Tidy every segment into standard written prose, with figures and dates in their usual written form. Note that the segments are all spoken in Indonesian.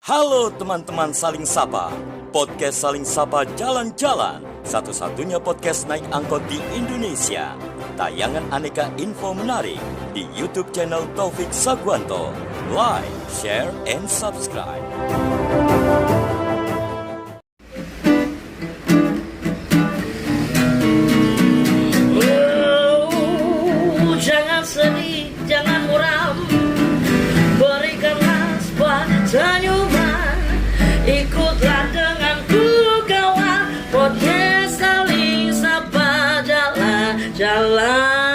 Halo teman-teman Saling Sapa, podcast Saling Sapa Jalan-Jalan, satu-satunya podcast naik angkot di Indonesia. Tayangan aneka info menarik di YouTube channel Taufik Sagwanto. Like, share, and subscribe. Jangan sedih, jangan muram, berikanlah sebuah senyuman. Ikutlah denganku kawan, podcast Saling Sapa Jalan-Jalan.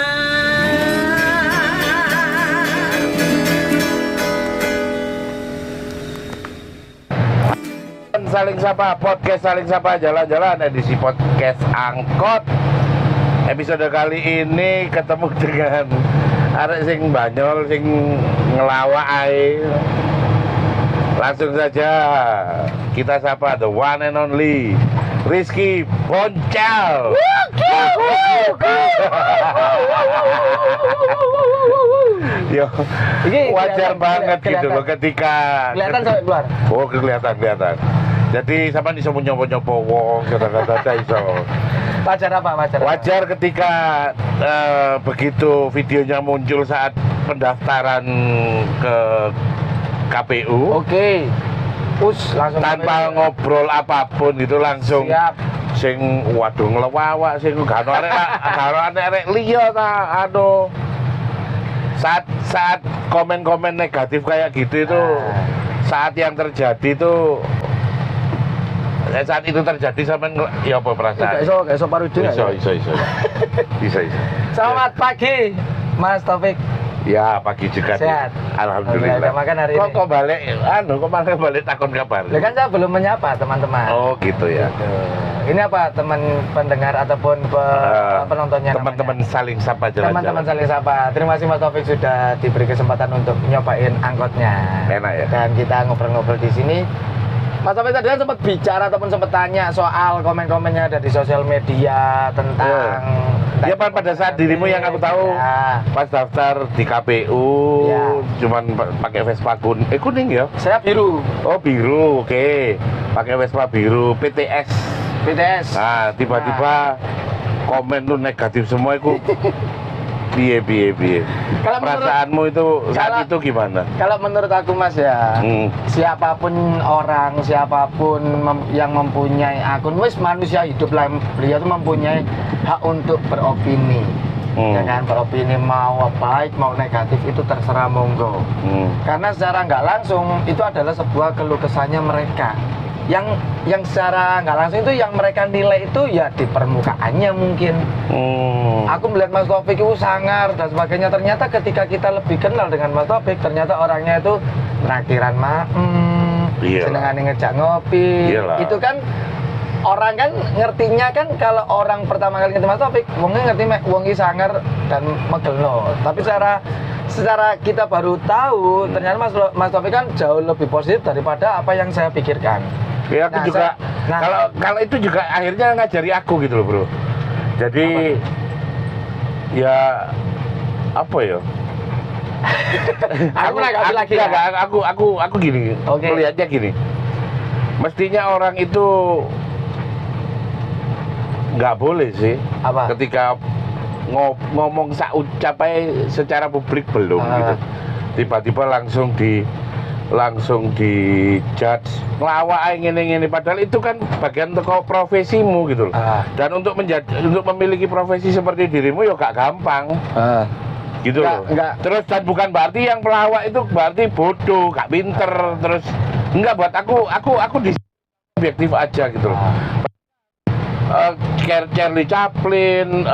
Saling Sapa, podcast Saling Sapa Jalan-Jalan, edisi podcast angkot. Episode kali ini ketemu dengan arek sing banyol sing ngelawak ae. Langsung saja kita sapa the one and only Rizky Boncel. Yo, Ini wajar kelihatan, banget gitu kelihatan. loh ketika Kelihatan sampai keluar. Oh, kelihatan. Jadi sama iso nyopo-nyopo wong kata-kata iso. Wajar apa? Wajar ketika begitu videonya muncul saat pendaftaran ke KPU. Oke. Langsung Tanpa ngobrol apapun itu langsung Siap. sing waduh ngelawak sing gak ono arek liya ta aduh. Saat komen-komen negatif kayak gitu itu saat yang terjadi itu saat itu terjadi sama ya apa perasaan? Gak iso parudi nggak ya? Bisa. Selamat pagi, Mas Taufik. Ya pagi juga. Sehat. Alhamdulillah. Udah makan hari ini? Kok balik? Kok malah balik takon kabar? Ya kan saya belum menyapa teman-teman. Oh gitu ya. Ini apa teman pendengar ataupun penontonnya? Teman-teman Saling Sapa Jalan-Jalan. Teman-teman Saling Sapa. Terima kasih Mas Taufik sudah diberi kesempatan untuk nyobain angkotnya. Enak ya. Dan kita ngobrol-ngobrol di sini. Mas Taufik tadi kan sempat bicara ataupun sempat tanya soal komen-komennya ada di sosial media tentang Ya pada saat dirimu yang aku tahu pas daftar di KPU Ya. cuman pakai Vespa kuning ya. saya biru Oh biru, oke. Pakai Vespa biru PTS. BTS. Nah tiba-tiba komen tuh negatif semua itu. Biye. Kalau menurut- Perasaanmu itu saat kalau- itu gimana? Kalau menurut aku Mas ya, siapapun orang, yang mempunyai akun, wis manusia hidup lah, beliau tuh mempunyai hak untuk beropini. Ya kan, beropini mau baik mau negatif itu terserah monggo. Karena secara nggak langsung itu adalah sebuah keluh kesahnya mereka. Yang secara nggak langsung itu yang mereka nilai itu ya di permukaannya mungkin. Aku melihat Mas Taufik itu sangar dan sebagainya. Ternyata ketika kita lebih kenal dengan Mas Taufik, ternyata orangnya itu traktiran Iyalah. senengane ngejak ngopi. Iyalah. Itu kan orang kan ngertinya kan kalau orang pertama kali ngerti Mas Taufik, wongnya ngerti wong iki sangar dan megelno. Tapi secara kita baru tahu ternyata Mas Taufik kan jauh lebih positif daripada apa yang saya pikirkan. Ya aku Nah, juga kalau itu juga akhirnya ngajari aku gitu loh bro. Jadi ya apa ya? Aku gini. Oke. Melihatnya gini. Mestinya orang itu nggak boleh sih. Apa? Ketika ngomong ucapai secara publik belum gitu. Tiba-tiba langsung di judge ngelawak ae ngene padahal itu kan bagian teko profesimu gitu loh. Dan untuk memiliki profesi seperti dirimu ya gak gampang. Gitu loh. Enggak. Terus dan bukan berarti yang pelawak itu berarti bodoh, gak pinter, terus enggak buat aku di objektif aja gitu loh. Charlie Chaplin,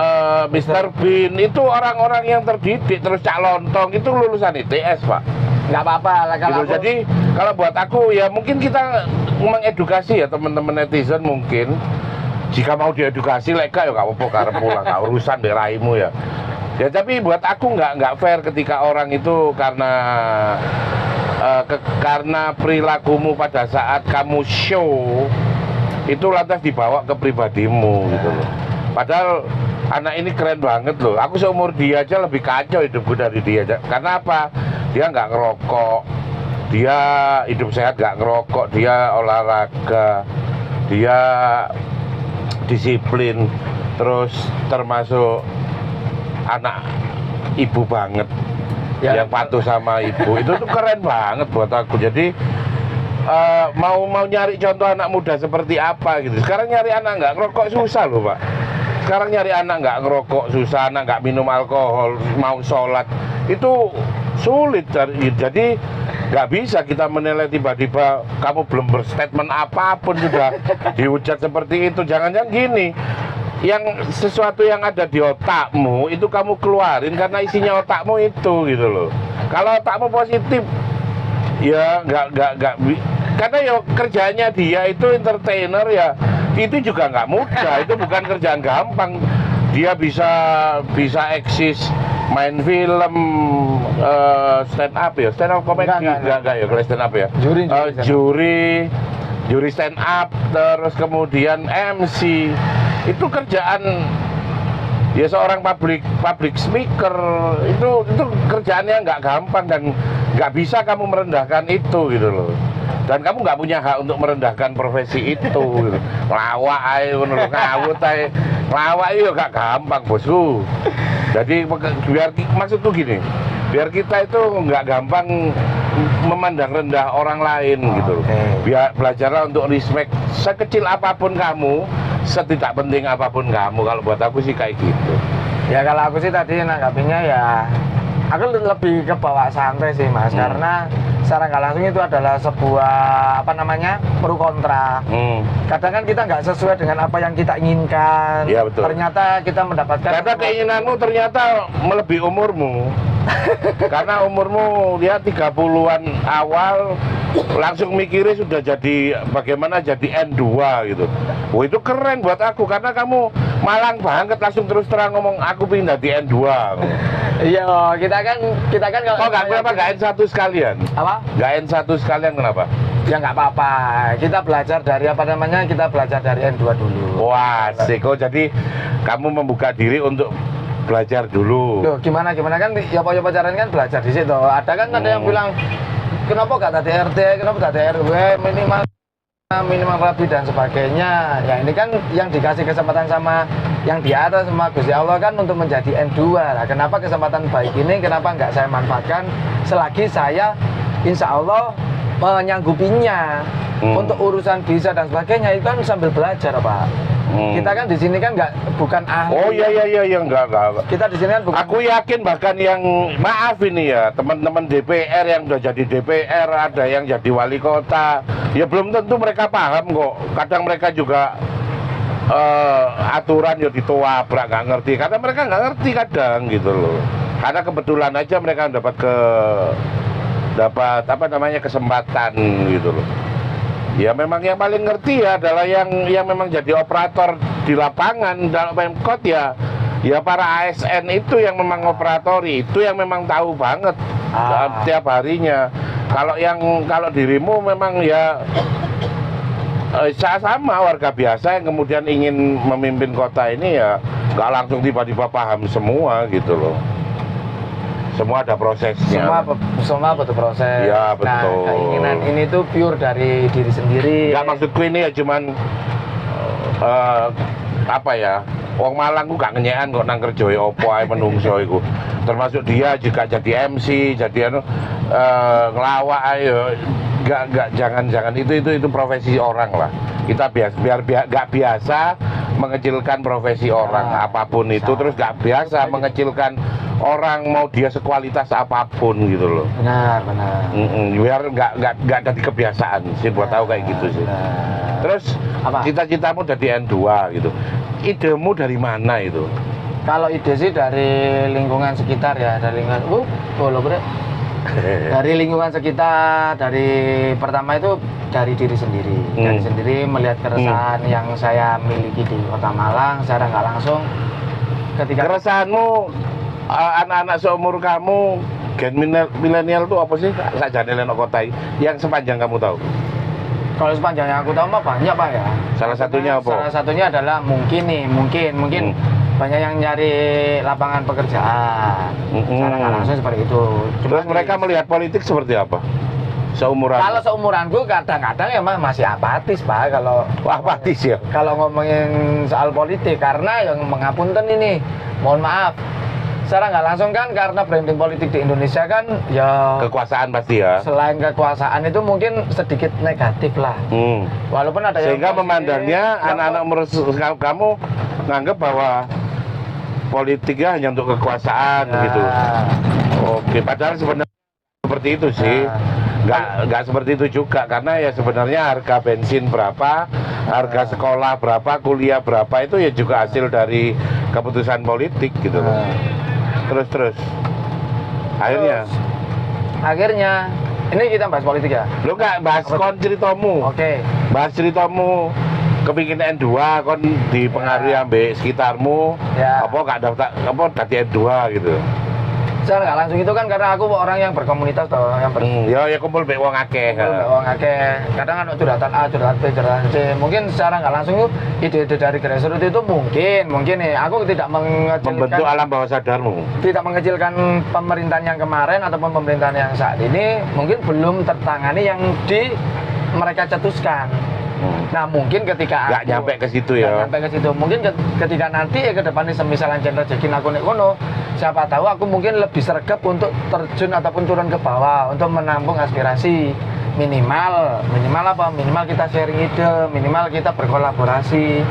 Mr. Bean itu orang-orang yang terdidik, terus Cak Lontong itu lulusan ITS pak. Nggak apa-apa lah kalau Gitu. Jadi kalau buat aku ya mungkin kita mengedukasi ya teman-teman netizen mungkin jika mau diedukasi lega ya gak apa-apa karepmu lah, gak urusan deh raimu ya. Ya tapi buat aku nggak fair ketika orang itu karena perilakumu pada saat kamu show itu lantas dibawa ke pribadimu gitu loh. Padahal anak ini keren banget loh. Aku seumur dia aja lebih kacau hidupku dari dia aja. Karena apa? Dia nggak ngerokok, dia hidup sehat, nggak ngerokok, dia olahraga, dia disiplin, terus termasuk anak ibu banget, Ya, yang patuh sama ibu. Itu tuh keren banget buat aku. Jadi mau nyari contoh anak muda seperti apa gitu. Sekarang nyari anak nggak ngerokok susah loh Pak. Sekarang nyari anak nggak ngerokok susah, anak nggak minum alkohol, mau sholat itu sulit. Jadi nggak bisa kita menilai tiba-tiba kamu belum berstatement apapun sudah dihujat seperti itu. Jangan-jangan gini, yang sesuatu yang ada di otakmu itu kamu keluarin karena isinya otakmu itu gitu loh. Kalau otakmu positif, ya nggak karena ya kerjanya dia itu entertainer ya, itu juga nggak mudah, itu bukan kerjaan gampang. Dia bisa eksis main film, stand up ya, stand up comedy enggak ya, kalau stand up ya, juri stand up, terus kemudian MC, itu kerjaan ya seorang public speaker, itu kerjaannya nggak gampang dan nggak bisa kamu merendahkan itu gitu loh. Dan kamu nggak punya hak untuk merendahkan profesi itu gitu. Ngelawak aja, ngawut aja, ngelawak itu gak gampang bosku. Jadi maksudku gini, biar kita itu nggak gampang memandang rendah orang lain gitu. Biar belajarlah untuk respect sekecil apapun kamu, setidak penting apapun kamu. Kalau buat aku sih kayak gitu. Ya kalau aku sih tadi nanggapinnya ya, aku lebih ke bawa santai sih Mas, karena secara nggak langsung itu adalah sebuah pro kontra. Kadang kan kita nggak sesuai dengan apa yang kita inginkan. Ya, betul. Ternyata kita mendapatkan. Karena keinginanmu ternyata melebihi umurmu. Karena umurmu dia 30-an awal langsung mikirnya sudah jadi bagaimana jadi N2 gitu. Oh itu keren buat aku karena kamu malang banget langsung terus terang ngomong aku pindah di N2. Iya, kita kan kalau Kenapa nggak N1 sekalian? Apa? Nggak N1 sekalian kenapa? Ya nggak apa-apa. Kita belajar dari kita belajar dari N2 dulu. Wah, Seko, jadi kamu membuka diri untuk belajar dulu. Loh, gimana kan ya pacaran kan belajar di situ. Ada kan ada yang bilang kenapa gak tadi RT, kenapa tadi RW, minimal rapi dan sebagainya. Ya ini kan yang dikasih kesempatan sama yang di atas sama Gusti Allah kan untuk menjadi N2. Nah, kenapa kesempatan baik ini kenapa nggak saya manfaatkan selagi saya insya Allah menyanggupinya. Untuk urusan visa dan sebagainya itu kan sambil belajar Pak. Kita kan di sini kan bukan ahli. Oh iya enggak. Kita di sini kan bukan. Aku yakin bahkan yang maaf ini ya teman-teman DPR yang udah jadi DPR, ada yang jadi wali kota, ya belum tentu mereka paham kok. Kadang mereka juga aturan ya ditobrak nggak ngerti. Karena mereka nggak ngerti kadang gitu loh. Karena kebetulan aja mereka dapat kesempatan gitu loh. Ya memang yang paling ngerti ya adalah yang memang jadi operator di lapangan dalam Pemkot ya para ASN itu yang memang operatori, itu yang memang tahu banget tiap harinya. Kalau dirimu memang ya sama warga biasa yang kemudian ingin memimpin kota ini ya nggak langsung tiba-tiba paham semua gitu loh. Semua ada prosesnya. Semua butuh proses. Ya betul. Nah, keinginan ini tuh pure dari diri sendiri. Gak maksudku ini ya cuman Wong Malang ku gak ngenyekan kok nang kerja opo ae menungso iku. Termasuk dia juga jadi MC, jadi ngelawak ae jangan itu profesi orang lah. Kita biar gak biasa mengecilkan profesi orang apapun itu, terus gak biasa mengecilkan orang mau dia sekualitas apapun gitu loh. Benar. Biar nggak jadi kebiasaan sih buat tahu kayak gitu sih. Terus cita-citamu jadi N2 gitu. Idemu dari mana itu? Kalau ide sih dari lingkungan sekitar ya, dari lingkungan dari lingkungan sekitar, dari pertama itu dari diri sendiri. Dari sendiri melihat keresahan yang saya miliki di Kota Malang secara nggak langsung. Ketika keresahanmu anak-anak seumur kamu gen milenial itu apa sih sajane leno kota yang sepanjang kamu tahu? Kalau sepanjang yang aku tahu mah banyak Pak ya. Salah satunya apa? Salah satunya adalah mungkin banyak yang nyari lapangan pekerjaan. Secara nggak langsung seperti itu. Terus mereka melihat politik seperti apa? Seumuran. Kalau seumuranku kadang-kadang emang masih apatis Pak kalau Wah, apatis ya. kalau ngomongin soal politik, karena yang mengapunten ini, mohon maaf, secara nggak langsung kan karena branding politik di Indonesia kan ya Kekuasaan pasti ya. selain kekuasaan itu mungkin sedikit negatif lah. Walaupun ada Sehingga yang positif, memandangnya yang anak-anak umur kamu nganggap bahwa politiknya hanya untuk kekuasaan gitu. Oke, padahal sebenarnya seperti itu sih. Nggak seperti itu juga, karena ya sebenarnya harga bensin berapa, harga sekolah berapa, kuliah berapa, itu ya juga hasil dari keputusan politik gitu loh. Terus akhirnya ini kita bahas politik ya. lo nggak bahas kon ceritamu, Oke. bahas ceritamu kepingin N2 kon dipengaruhi ambek sekitarmu, Ya. apa nggak daftar apa dadi N2 gitu. Secara nggak langsung itu kan karena aku orang yang berkomunitas toh, yang Ya kumpul mbek wong akeh. wong akeh. Kadang kan curhatan A, curhatan B, curhatan C. Mungkin secara nggak langsung itu ide-ide dari grassroots itu mungkin nih aku tidak Membentuk mengecilkan alam bawah sadarmu. tidak mengecilkan pemerintahan yang kemarin ataupun pemerintahan yang saat ini mungkin belum tertangani yang di mereka cetuskan. Nah mungkin ketika Nggak aku nyampe ke situ nggak ya. nyampe ke situ, mungkin ketika nanti ke depannya semisalnya channel rezekin aku nek kono, siapa tahu aku mungkin lebih sergap untuk terjun ataupun turun ke bawah untuk menampung aspirasi. Minimal kita sharing ide, minimal kita berkolaborasi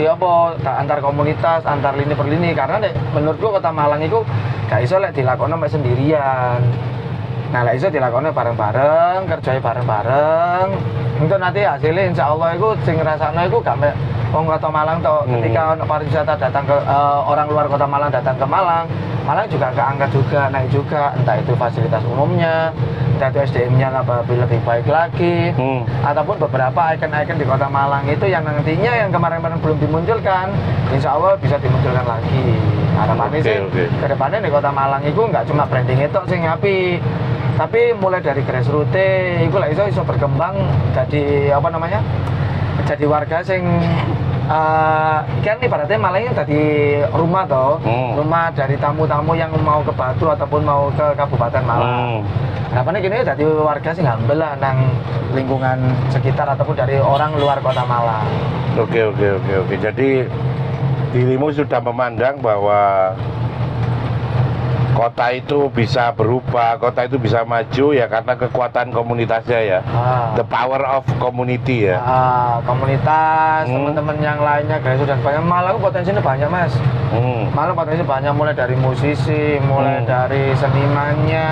apa antar komunitas, antar lini per lini, karena menurutku Kota Malang itu gak iso lek dilakoni mek sendirian. Nah, lek iso dilakoni bareng-bareng, kerjai bareng-bareng. Untuk nanti hasilnya insya Allah itu sing ngrasakno iku gak mek wong Kota Malang toh. Ketika ono pariwisata datang ke orang luar Kota Malang datang ke Malang, Malang juga keangkat juga, naik juga, entah itu fasilitas umumnya, entah itu SDM-nya lebih baik lagi, ataupun beberapa ikon-ikon di Kota Malang itu yang nantinya yang kemarin-kemarin belum dimunculkan, insya Allah bisa dimunculkan lagi. Harapannya sih kedepannya di Kota Malang itu nggak cuma branding itu sing api, tapi mulai dari grassroots itu lah iso berkembang jadi jadi warga sing kan ibaratnya Malang ini tadi rumah toh, rumah dari tamu-tamu yang mau ke Batu ataupun mau ke Kabupaten Malang. Harapannya gini jadi warga sing humble lah nang lingkungan sekitar ataupun dari orang luar Kota Malang. Oke. Jadi dirimu sudah memandang bahwa kota itu bisa berubah, kota itu bisa maju ya karena kekuatan komunitasnya ya. The power of community ya. Komunitas, teman-teman yang lainnya guys sudah banyak. Malang potensinya banyak mas. Malang potensinya banyak, mulai dari musisi, mulai dari senimannya,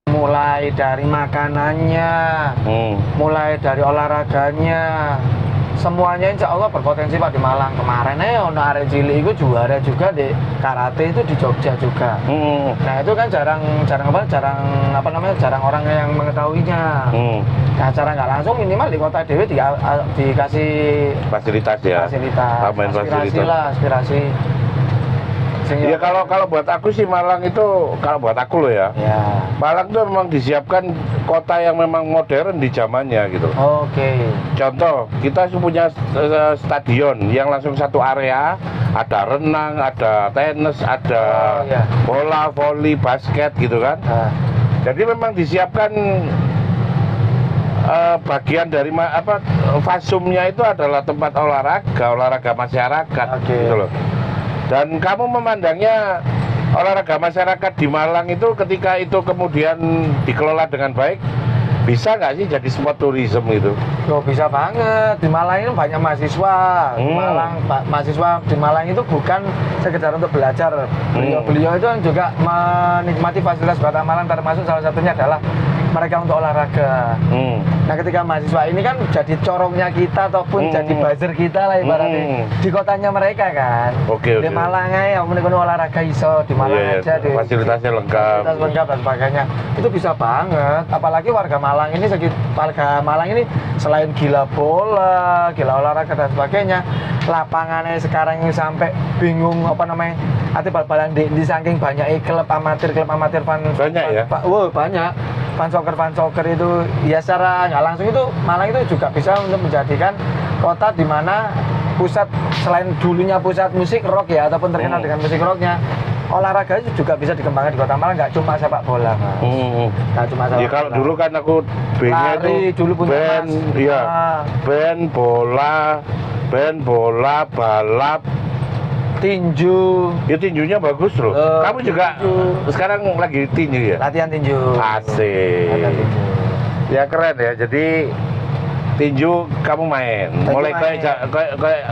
mulai dari makanannya, mulai dari olahraganya. Semuanya insya Allah berpotensi Pak di Malang. Kemarin ono arek cilik itu juara juga di karate itu di Jogja juga. Nah itu kan jarang orang yang mengetahuinya. Nah cara nggak langsung minimal di kota dewe dikasih fasilitas ya. Tambahin fasilitas. Aspirasi. Ya kalau buat aku sih Malang itu, kalau buat aku loh ya. Malang itu memang disiapkan kota yang memang modern di zamannya gitu. Oke. Contoh, kita punya stadion yang langsung satu area, ada renang, ada tenis, ada bola, voli, basket gitu kan. Jadi memang disiapkan bagian dari fasumnya itu adalah tempat olahraga masyarakat gitu loh. Dan kamu memandangnya olahraga masyarakat di Malang itu ketika itu kemudian dikelola dengan baik, bisa nggak sih jadi spot tourism itu? Oh bisa banget. Di Malang itu banyak mahasiswa. Mahasiswa di Malang itu bukan sekedar untuk belajar. Beliau itu juga menikmati fasilitas Kota Malang, termasuk salah satunya adalah mereka untuk olahraga. Nah ketika mahasiswa ini kan jadi corongnya kita ataupun jadi buzzer kita lah ibaratnya di kotanya mereka kan. Di Malang ya mending olahraga iso di Malang aja deh. Fasilitasnya lengkap. Fasilitas lengkap dan sebagainya. Itu bisa banget. Apalagi warga Malang ini selain gila bola, gila olahraga dan sebagainya, lapangannya sekarang ini sampai bingung arti bal-balan di saking banyak klub amatir banyak ya. Banyak fan soccer itu ya secara nggak langsung itu Malang itu juga bisa untuk menjadikan kota di mana pusat selain dulunya pusat musik rock ya ataupun terkenal dengan musik rocknya, olahraga itu juga bisa dikembangkan di Kota Malang, nggak cuma sepak bola, Mas. Nggak cuma sepak Ya kalau bola. dulu kan aku bandnya Lari, itu dulu punya band, Mas. iya, Ah. band bola, balap. Tinju, Ya tinjunya bagus loh. Kamu juga tinju. sekarang lagi tinju ya? latihan tinju. Asik. Latihan tinju. Ya keren ya. Jadi tinju kamu main. Tinju Mulai main.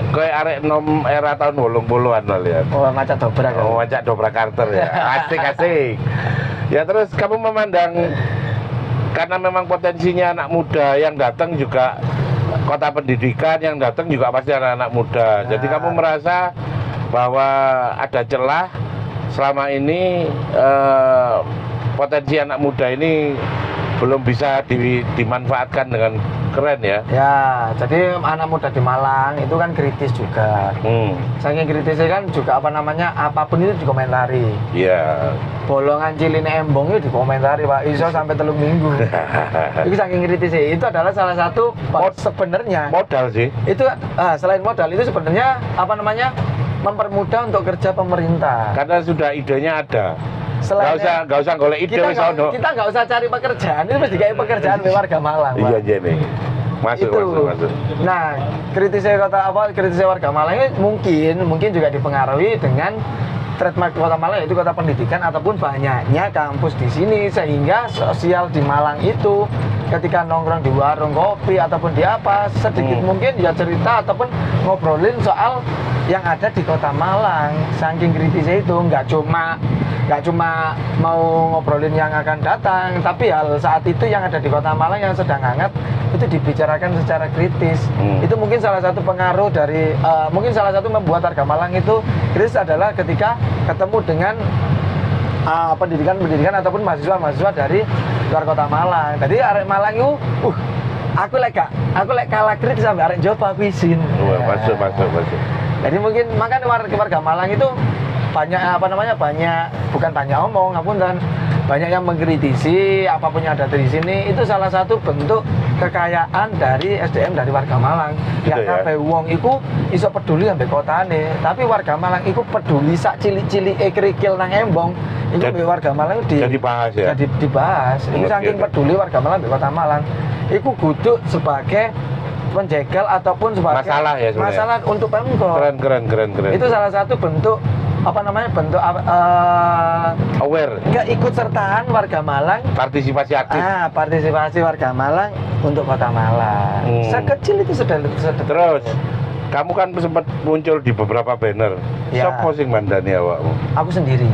kayak arek nom era tahun 80-an lah lihat. Oh, macam dobrak. Oh, ngajak dobrak Carter ya. Asik. Ya terus kamu memandang karena memang potensinya anak muda yang datang juga kota pendidikan yang datang juga pasti anak-anak muda. Jadi Nah. kamu merasa bahwa ada celah selama ini potensi anak muda ini belum bisa dimanfaatkan dengan keren ya. Ya, jadi anak muda di Malang itu kan kritis juga. Saking kritisnya kan juga apapun itu dikomentari. Iya. Bolongan ciline embong itu dikomentari, Pak. Iso sampai 3 minggu. Itu saking kritisnya. Itu adalah salah satu sebenarnya. Modal sih. Itu selain modal itu sebenarnya mempermudah untuk kerja pemerintah. Karena sudah idenya ada. Selain Gak usah golek ide wis ono. kita nggak usah cari pekerjaan, itu mesti kayak pekerjaan di warga Malang, Pak. Iya nih. Masuk. Nah, kritisnya warga Malang ini mungkin juga dipengaruhi dengan trademark Kota Malang, yaitu kota pendidikan ataupun banyaknya kampus di sini, sehingga sosial di Malang itu ketika nongkrong di warung kopi ataupun di apa sedikit mungkin ya cerita ataupun ngobrolin soal yang ada di Kota Malang. Saking kritisnya itu nggak cuma mau ngobrolin yang akan datang, tapi hal saat itu yang ada di Kota Malang yang sedang hangat itu dibicarakan secara kritis. Itu mungkin salah satu pengaruh dari mungkin salah satu membuat warga Malang itu kritis adalah ketika ketemu dengan pendidikan ataupun mahasiswa dari luar Kota Malang. Jadi arek Malang itu aku lek kalah kritis sampai arek Jawa aku izin. Masuk. Jadi mungkin makanya warga Malang itu bukan banyak omong, dan banyak yang mengkritisi apapun yang ada di sini. Itu salah satu bentuk kekayaan dari SDM dari warga Malang. Gitu Ya kabeh wong iku iso peduli sampai kotane, tapi warga Malang iku peduli sak cilik-cilik kerikil nang embong. Iku mbek warga Malang jadi bahas ya. Jadi dibahas. Iku saking peduli warga Malang mbek Kota Malang. Iku kudu sebagai penjegal ataupun sebagai masalah ya sebenarnya. Masalah untuk Pemkot. Keren. Itu salah satu bentuk aware, keikut sertaan warga Malang, partisipasi aktif. Partisipasi warga Malang untuk Kota Malang. Sekecil itu sudah Terus kamu kan sempat muncul di beberapa banner. Ya. Sopo sing mandani awakmu? Aku sendiri.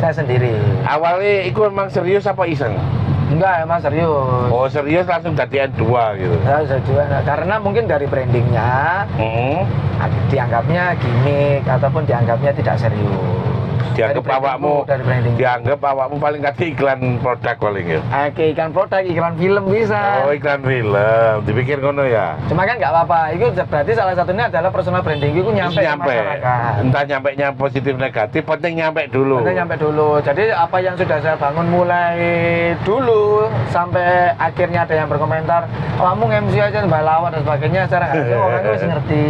Saya sendiri. Awalnya itu memang serius apa iseng? Enggak, emang serius. Oh serius langsung jadi N2 gitu. Karena mungkin dari brandingnya dianggapnya gimmick ataupun dianggapnya tidak serius. Dianggap awakmu dari branding. Dianggap awakmu paling kati iklan produk paling ya. Iklan produk, iklan film bisa. Oh iklan film, dipikir ngono ya. Cuma kan nggak apa-apa. Itu berarti salah satunya adalah personal branding. Itu nyampe ke masyarakat. Entah nyampe positif negatif, penting nyampe dulu. Jadi apa yang sudah saya bangun mulai dulu sampai akhirnya ada yang berkomentar, kamu MC aja mbak lawat dan sebagainya. Secara orang itu masih ngerti.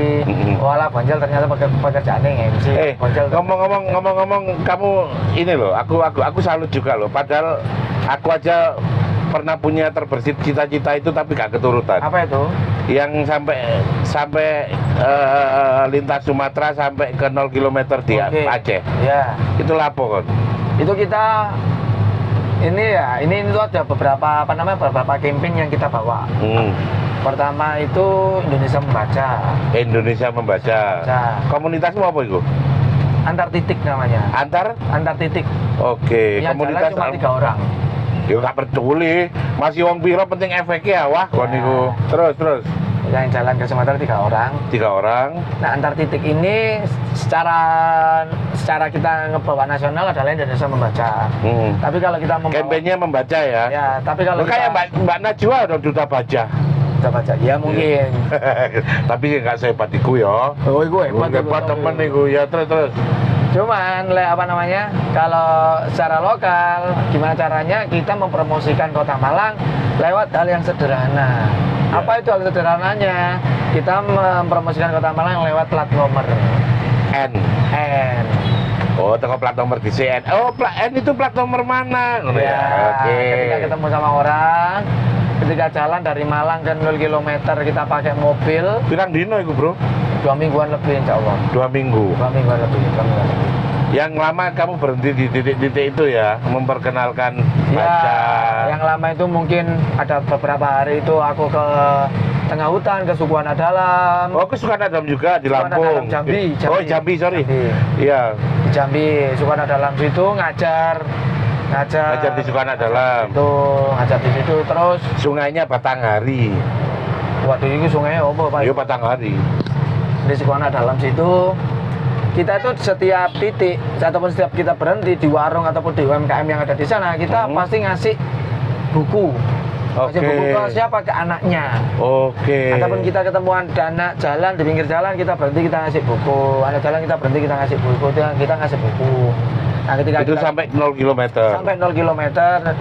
Walah Bonjol ternyata pekerjaannya MC. Ngomong-ngomong kamu ini loh, aku salut juga loh. Padahal aku aja pernah punya terbersit cita-cita itu tapi gak keturutan. Apa itu? Yang sampai lintas Sumatera sampai ke 0 km di Aceh. Ya. Itu lapo kan? Itu kita ini itu ada beberapa beberapa campaign yang kita bawa. Pertama itu Indonesia Membaca. Komunitasmu apa itu? Antar titik namanya. Antar titik. Oke. Yang komunitas cuma 3 orang. Ya nggak peduli. Masih wong piro penting efeknya wah kon niku. Terus. Yang jalan ke Sumatera 3 orang. 3 orang. Nah, antar titik ini secara kita ngebawa nasional adalah Indonesia Membaca. Tapi kalau kita kampanye membaca ya. Ya, tapi kalau kayak Mbak Najwa dong duta baca. Duta baca. Ya mungkin. Tapi nggak sehebat iku ya. Oh, iku hebat temen iku ya terus. Cuman kalau secara lokal gimana caranya kita mempromosikan Kota Malang lewat hal yang sederhana. Apa itu hal sederhananya? Kita mempromosikan Kota Malang lewat plat nomor N. Oh, teko plat nomor di CN. Oh, plat N itu plat nomor mana? Ngono ya. Oke. Ketika ketemu sama orang, ketika jalan dari Malang ke 0 km kita pakai mobil, Pirang dino iku, Bro? 2 mingguan lebih insya Allah. 2 minggu. 2 mingguan lebih, 2 mingguan lebih. Yang lama kamu berhenti di titik-titik itu ya, memperkenalkan Ya, baca. yang lama itu mungkin ada beberapa hari itu aku ke tengah hutan, ke Sukuana Dalam. Oh, Sukuana Dalam juga di Sukuana Lampung. Dalam, Jambi. Oh, Jambi, sorry. Jambi. Iya. Di Jambi, Sukuana Dalam situ ngajar Ngajar di Sukuana Dalam. itu ngajar di situ terus Sungainya Batanghari. waduh itu sungainya apa Pak? Iya, Batanghari. Di Sukuana Dalam situ kita itu setiap titik ataupun setiap kita berhenti di warung ataupun di UMKM yang ada di sana kita pasti ngasih buku. Ngasih buku ke siapa? Ke anaknya. Oke. Ataupun kita ketemuan anak jalan di pinggir jalan kita berhenti kita ngasih buku. Anak jalan kita berhenti kita ngasih buku. Kita ngasih buku. Nah, ketika itu kita sampai 0 km. sampai 0 km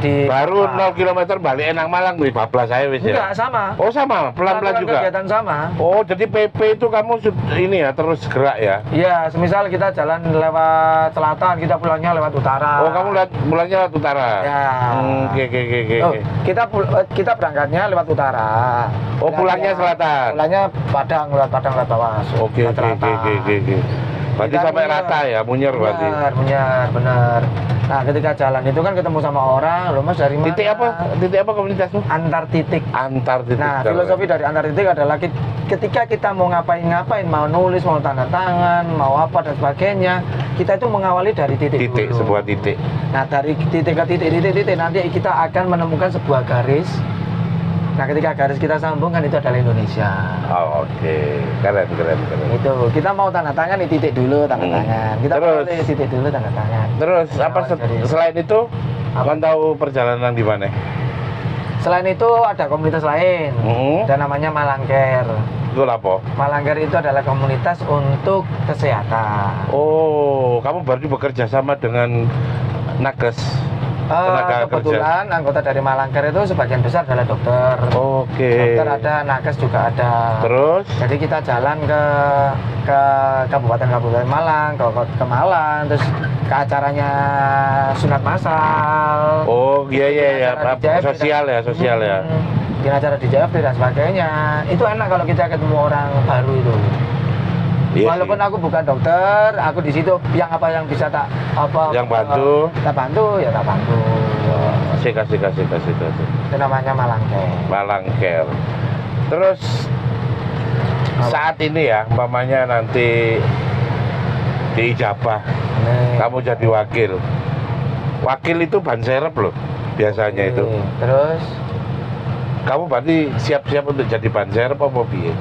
di Baru 0 km balik nang Malang wis bablas saya wis ya. Enggak sama. Oh, sama, pelan-pelan Melakukan juga. kegiatan sama. Oh, jadi PP itu kamu ini ya terus gerak ya. Iya, semisal kita jalan lewat selatan, kita pulangnya lewat utara. Oh, kamu mulanya lewat utara. Ya. Oke. Oh, kita berangkatnya lewat utara. Oh, pulangnya selatan. Pulangnya Padang, lewat bawah. Oke. Lewat selatan. Berarti Kita sampai munyer. rata ya, munyer berarti. Benar. Nah, ketika jalan itu kan ketemu sama orang, loh Mas dari mana? Titik apa? Titik apa komunitasmu? Antar titik. Antar titik. Nah, jalan. filosofi dari antar titik adalah ketika kita mau ngapain, mau nulis, mau tanda tangan, mau apa dan sebagainya, kita itu mengawali dari titik Titik, dulu. sebuah titik. Nah, dari titik ke titik nanti kita akan menemukan sebuah garis. Nah, ketika garis kita sambung kan itu adalah Indonesia. Oh, oke. Keren. Itu kita mau tanda tangan di titik dulu tanda tangan. Kita Terus? pilih titik dulu tanda tangan. Terus apa Jadi- selain itu? Kamu tahu perjalanan di mana? Selain itu ada komunitas lain. Ada namanya Malangker. Itu apa? Malangker itu adalah komunitas untuk kesehatan. Oh, kamu berarti bekerja sama dengan nakes. Tenaga Kebetulan anggota dari Malangker itu sebagian besar adalah dokter. Oke. Dokter ada, nakes juga ada. Terus? Jadi kita jalan ke kabupaten Malang, ke Malang, terus ke acaranya sunat massal. Oh, iya. Acara di JFD Sosial ya. Bikin acara di JFD dan sebagainya. Itu enak kalau kita ketemu orang baru itu. Iya Walaupun sih. aku bukan dokter, aku di situ yang bisa tak Yang bantu. kita bantu ya tak bantu. Kasih. Itu namanya Malangker. Malangker. Terus saat ini ya, umpamanya nanti diijabah, Nih. kamu jadi wakil. Wakil itu ban serep loh, biasanya itu. Terus Kamu berarti siap-siap untuk jadi ban serep apa piye?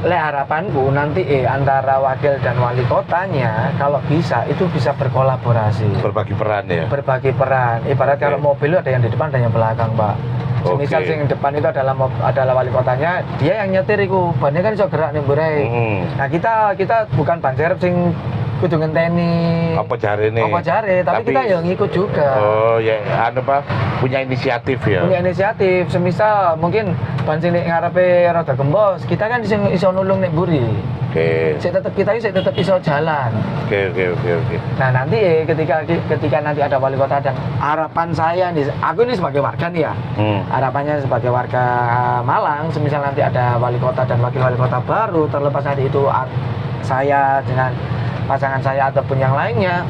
harapanku nanti antara wakil dan wali kotanya kalau bisa itu bisa berkolaborasi. Berbagi peran ya. Berbagi peran. Ibarat kalau mobil ada yang di depan ada yang belakang, Pak. Misal Oke. yang depan itu adalah wali kotanya, dia yang nyetir iku. Bannya kan iso gerak nih, Bure. Nah, kita bukan ban serep sing kudu ngenteni Apa jarene? apa jare, tapi kita yang ngikut juga. Oh ya, punya inisiatif ya. Punya inisiatif, semisal mungkin ban sing nek ngarepe rada gembos, kita kan iso nulung nek mburi. Oke. Kita tetap iso jalan. Oke. Nah, nanti ketika nanti ada wali kota dan harapan saya nih, aku ini sebagai warga nih ya. Harapannya sebagai warga Malang, semisal nanti ada wali kota dan wakil wali kota baru, terlepas nanti itu saya dengan pasangan saya ataupun yang lainnya,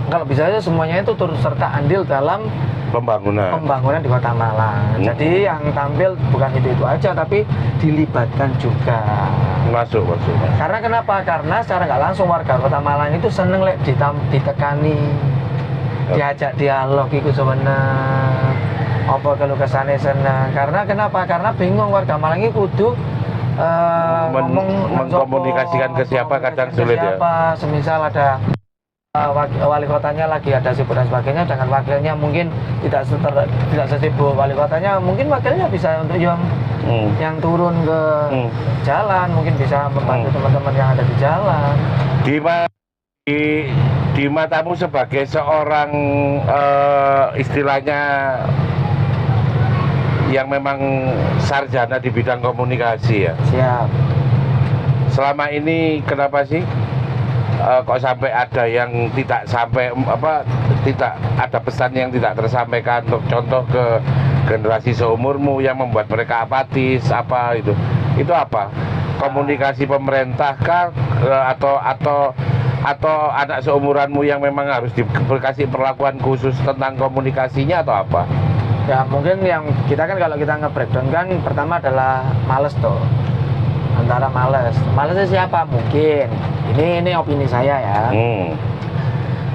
kalau bisa aja semuanya itu turut serta andil dalam pembangunan di kota Malang. Jadi yang tampil bukan itu aja, tapi dilibatkan juga. Masuk. Karena kenapa? Karena secara nggak langsung warga kota Malang itu seneng lek ditekani, diajak dialog itu sebenarnya. Apa kalau kesane seneng? Karena kenapa? Karena bingung warga Malang itu kudu mengkomunikasikan ke siapa kadang sulit ya. Semisal ada wali kotanya lagi ada sibuk dan sebagainya, dengan wakilnya mungkin tidak sesibuk wali kotanya, mungkin wakilnya bisa untuk yang turun ke jalan, mungkin bisa membantu teman-teman yang ada di jalan. Di matamu sebagai seorang istilahnya yang memang sarjana di bidang komunikasi ya. Siap. Selama ini kenapa sih kok sampai ada yang tidak ada pesan yang tidak tersampaikan untuk contoh ke generasi seumurmu yang membuat mereka apatis apa itu apa komunikasi pemerintah kah atau anak seumuranmu yang memang harus dikasih perlakuan khusus tentang komunikasinya atau apa? Ya mungkin yang kita kan kalau kita nge-breakdown kan pertama adalah males tuh, antara malesnya siapa mungkin ini opini saya ya.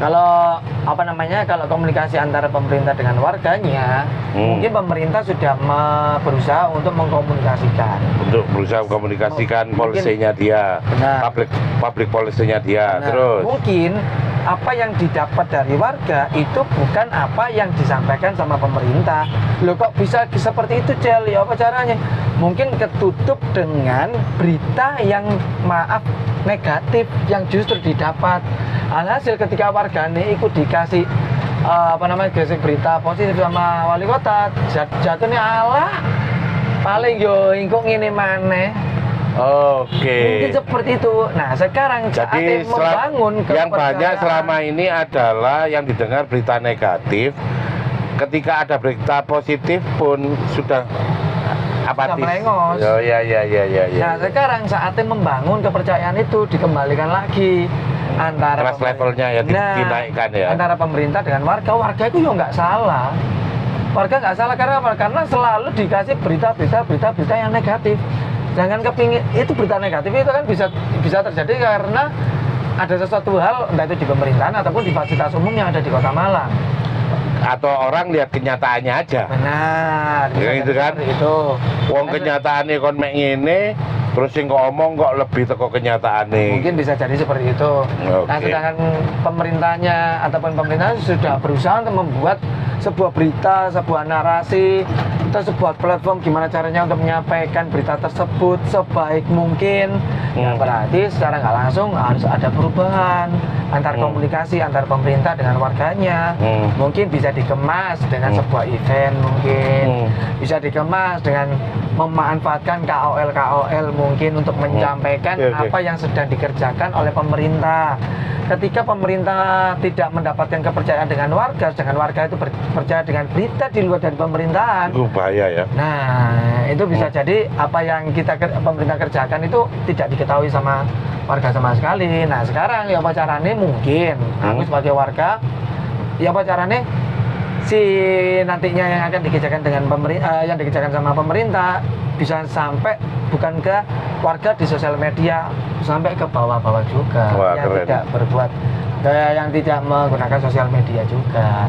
Kalau kalau komunikasi antara pemerintah dengan warganya, mungkin pemerintah sudah berusaha untuk mengkomunikasikan. Untuk berusaha mengkomunikasikan polisinya dia, public polisinya dia. Benar. Terus mungkin apa yang didapat dari warga itu bukan apa yang disampaikan sama pemerintah. Loh kok bisa seperti itu, Cel? Ya apa caranya? Mungkin ketutup dengan berita yang negatif yang justru didapat. Alhasil ketika warganya ikut dikasih kasih berita positif sama wali kota, jatuhnya alah paling yo engko ngene maneh. Oke. Mungkin seperti itu. Nah, sekarang jadi membangun yang banyak selama ini adalah yang didengar berita negatif. Ketika ada berita positif pun sudah apatis. Melengos. Oh ya. Nah, sekarang saatnya membangun kepercayaan itu dikembalikan lagi antara trust levelnya ya dinaikkan ya. Antara pemerintah dengan warga itu ya nggak salah. Warga nggak salah karena apa? Karena selalu dikasih berita yang negatif. Jangan kepingin itu berita negatif itu kan bisa terjadi karena ada sesuatu hal entah itu di pemerintahan ataupun di fasilitas umum yang ada di Kota Malang. Atau orang lihat kenyataannya aja. Benar. Ya, itu kan. Itu. Wong kenyataannya kon mek ngene, terus sing kok omong kok lebih teko kenyataannya. Mungkin bisa jadi seperti itu. Okay. Nah, sedangkan pemerintahnya sudah berusaha untuk membuat sebuah berita, sebuah narasi, atau sebuah platform gimana caranya untuk menyampaikan berita tersebut sebaik mungkin. Ya berarti secara nggak langsung harus ada perubahan antar komunikasi antar pemerintah dengan warganya. Mungkin bisa dikemas dengan sebuah event, mungkin bisa dikemas dengan memanfaatkan KOL mungkin untuk menyampaikan apa yang sedang dikerjakan oleh pemerintah. Ketika pemerintah tidak mendapatkan kepercayaan dengan warga, sedangkan warga itu percaya dengan berita di luar dari pemerintahan. Itu bahaya ya. Nah, itu bisa jadi apa yang pemerintah kerjakan itu tidak diketahui sama warga sama sekali. Nah, sekarang ya apa caranya mungkin aku sebagai warga ya apa caranya si nantinya yang akan dikerjakan dengan yang dikerjakan sama pemerintah bisa sampai bukan ke warga di sosial media, sampai ke bawah-bawah juga. Wah, yang keren. tidak berbuat yang tidak menggunakan sosial media juga.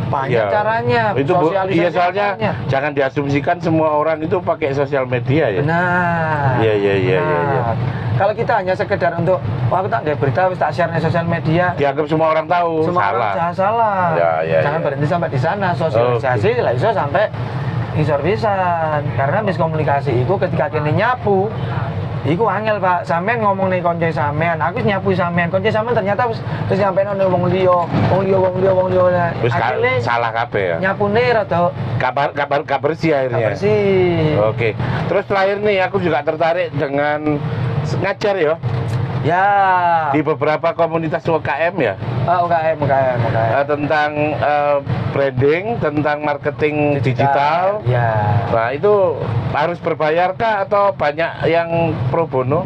Banyak caranya. Itu sosialisasi soalnya caranya. jangan diasumsikan semua orang itu pakai sosial media ya. Benar. Iya. Kalau kita hanya sekedar untuk aku tak nggak berita, tak share di sosial media, Dianggap semua orang tahu. semua salah. orang jangan salah. Jangan berhenti sampai di sana. Sosialisasi lah iso sampai isor pisan. Karena miskomunikasi itu ketika kene nyapu iku angel Pak, sampean ngomong nih konco sampean, aku nyapu sampean, konco sampean ternyata wis nyampein nang wong liya. Wis salah kabeh ya. Nyapune rada Gak bersih akhirnya. bersih. Oke. Terus terakhir nih aku juga tertarik dengan ngajar ya Ya. di beberapa komunitas UKM ya. UKM. Tentang branding, tentang marketing digital. Ya. Nah itu harus berbayarkah atau banyak yang pro bono?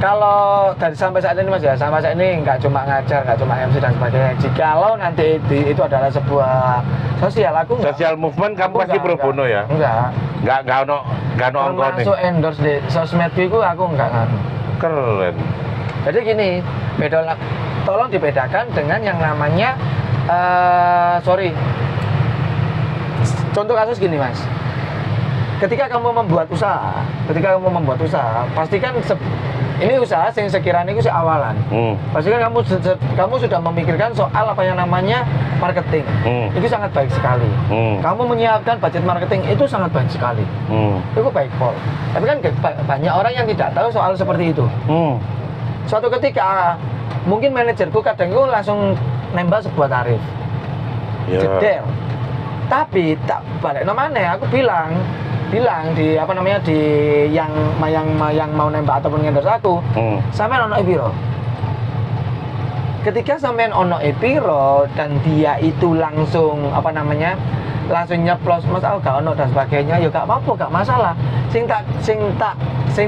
Kalau dari sampai saat ini Mas ya, sampai saat ini nggak cuma ngajar, nggak cuma MC dan sebagainya. Jikalau nanti itu adalah sebuah Social movement kamu pasti pro bono ya? Enggak ono ongkone. Termasuk endorse di sosmed itu aku nggak nganu. Keren. Jadi gini, tolong dibedakan dengan yang namanya contoh kasus gini Mas. Ketika kamu membuat usaha, pastikan ini usaha yang sekiranya itu awalan. Pastikan kamu sudah memikirkan soal apa yang namanya marketing. Itu sangat baik sekali. Kamu menyiapkan budget marketing itu sangat baik sekali. Itu baik Paul. Tapi kan banyak orang yang tidak tahu soal seperti itu. Suatu ketika mungkin manajerku kadang itu langsung nembak sebuah tarif. Jedel. Tapi tak balik namanya aku bilang di yang mau nembak ataupun ngendorse aku, sampean ono piro? ketika sampean ono epiro dan dia itu langsung langsung nyeplos mas aku gak ono dan sebagainya, ya gak apa-apa, gak masalah. Sing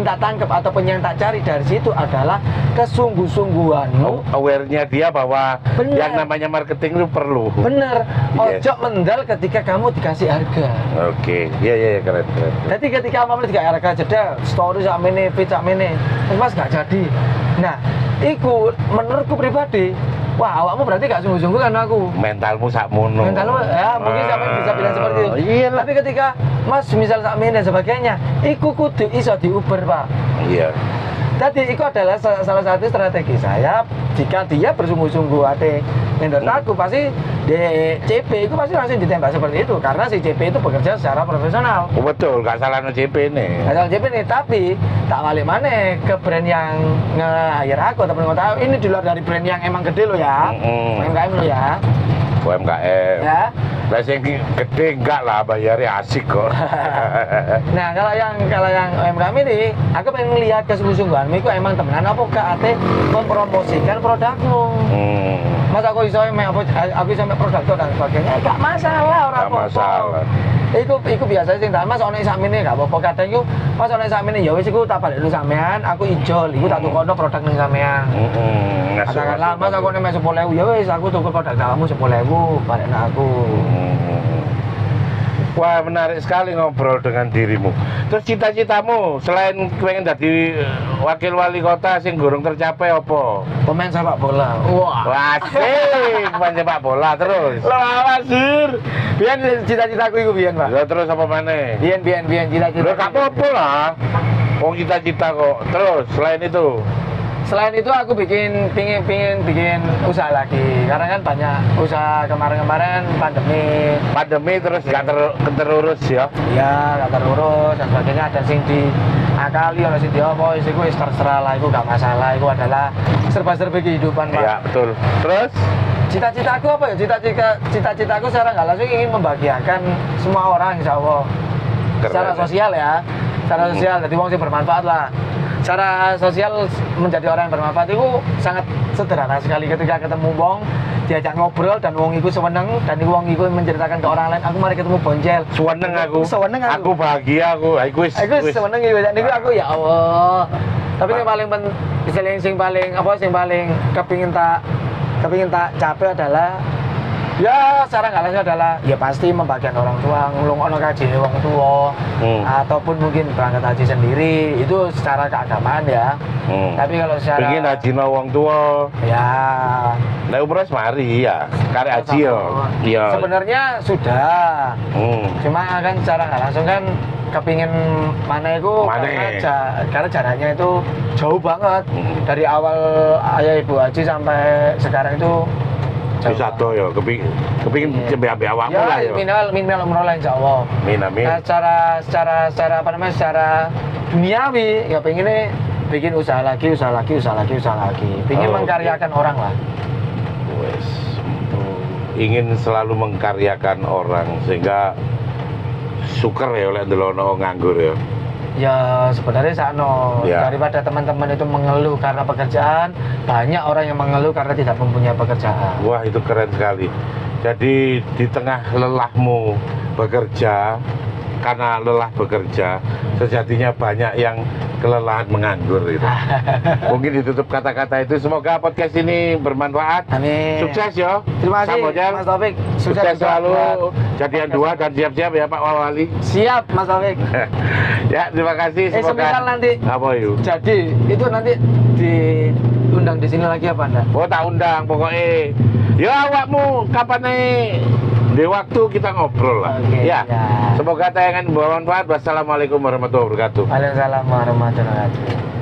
tak tangkep ataupun yang tak cari dari situ adalah kesungguh-sungguhanmu, Aware-nya dia bahwa Bener. yang namanya marketing itu perlu. bener. Yes. Ojo mendal ketika kamu dikasih harga. Oke, iya keren. Jadi ketika kamu dikasih harga jeda story sak mene, feed sak mene, terus mas gak jadi. Nah, iku menurutku pribadi, wah awakmu berarti gak sungguh-sungguh kan aku. Mentalmu sakmono. Mentalmu ya mungkin sampai bisa bilang seperti itu. Iya lah. Tapi ketika mas misal sak mene dan sebagainya, iku kudu iso diuber Pak. Iya. Tadi itu adalah salah satu strategi saya. Jika dia bersungguh-sungguh ate endorse aku, pasti di CP itu pasti langsung ditembak seperti itu, karena si CP itu bekerja secara profesional. Oh, betul, gak salah no CP nih. Asal CP nih, tapi tak balik mana ke brand yang nge-hire aku ataupun nggak tahu ini di luar dari brand yang emang gede lo ya, UMKM lo ya. UMKM. Ya. Lah sing gede enggak lah, bayarnya asik kok. Nah kalau yang UMKM ini, aku pengen melihat kesungguh-sungguhanmu itu emang temenan apa gak ate mempromosikan produkmu. Mas aku iso mek produk dan sebagainya, gak masalah ora Gak masalah. Iku biasa sing tak mas ono sakmene gak apa-apa, kadang iku mas ono sakmene ya wis iku tak balekno sampean, aku ijol iku tak tukono produk ning sampean. Katakanlah mas aku nek 10.000 ya wis aku tuku produk kamu 10.000 balekno aku. Wah, menarik sekali ngobrol dengan dirimu. Terus cita-citamu selain pengen jadi wakil wali kota sing gurung tercapai apa? Pemain sepak bola. Wah. Asik, pemain sepak bola terus. Lah Sir. Biyen cita-citaku iku biyen, Pak. Ya terus apa maneh? Biyen cita-cita. Lho gak apa-apa lah. Wong cita-cita kok. Terus selain itu Selain itu aku pingin bikin usaha lagi, karena kan banyak usaha kemarin pandemi terus gak terurus ya. Ya gak terurus dan sebagainya, ada sing diakali oleh sing diopo, itu terserah lah, itu gak masalah, itu adalah serba-serbi kehidupan Pak. Iya betul. Terus Cita-citaku apa ya? Cita-citaku secara nggak langsung ingin membahagiakan semua orang insya Allah. Keren. Secara sosial ya, secara sosial, jadi wong sing bermanfaat lah. Secara sosial menjadi orang yang bermanfaat itu sangat sederhana sekali, ketika ketemu wong diajak ngobrol dan wong itu seneng dan wong itu menceritakan ke orang lain, aku mari ketemu Boncel. seneng aku. Aku bahagia aku. Aku seneng gitu. Dan itu aku ya Allah. Tapi yang paling sing paling kepingin tak capai adalah ya secara nggak langsung adalah ya pasti membagikan orang tua, ngulung kaji wong tua, ataupun mungkin berangkat haji sendiri, itu secara keagamaan ya. Tapi kalau secara pengen haji wong tua ya nah umroh mari ya kare haji yo. Iya. Sebenarnya sudah. Cuma kan secara nggak langsung kan kepingin mana itu karena jaraknya itu jauh banget dari awal ayah ibu haji sampai sekarang itu bisa tuh ya, kepingin cembe-ambe awakmu lah ya. Minimal umroh lah insyaallah. Amin. Nah, secara apa namanya, secara duniawi ya pengennya bikin usaha lagi. Pengen mengkaryakan orang lah. Wes. Ingin selalu mengkaryakan orang sehingga syukur ya oleh ndelono nganggur ya. Ya sebenarnya sakno Ya. daripada teman-teman itu mengeluh karena pekerjaan, banyak orang yang mengeluh karena tidak mempunyai pekerjaan. Wah itu keren sekali. Jadi di tengah lelahmu bekerja, karena lelah bekerja, sejatinya banyak yang kelelahan menganggur gitu. Mungkin ditutup kata-kata itu. Semoga podcast ini bermanfaat. Amin. Sukses ya. Terima kasih Sambojan. Mas Taufik. Sukses selalu. buat Jadian dua dan siap-siap ya Pak Wali. Siap Mas Taufik. Ya terima kasih. Semisal nanti apa yuk? jadi itu nanti diundang di sini lagi apa Anda? Oh tak undang pokoknya. Ya awakmu kapan nih? Di waktu kita ngobrol lah. Oke, ya. ya. Semoga tayangan bermanfaat. Wassalamualaikum warahmatullahi wabarakatuh. Waalaikumsalam warahmatullahi wabarakatuh.